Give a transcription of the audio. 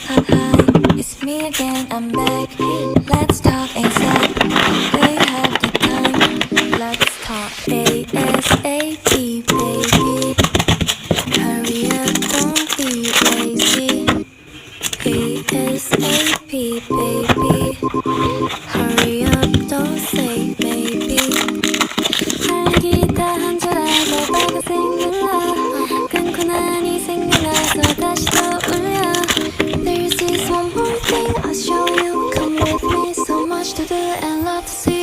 Hi, it's me again, I'm back. Let's talk ASAP. We have the time. Let's talk ASAP, baby. Hurry up, don't be lazy. ASAP, baby. Hurry up, don't say maybe. 살기다 한 줄 알고 빨간색 눌러 끊고 나니 생각나서 다시 떠올려. There's this one more thing I'll show you. Come with me, so much to do and lot to see.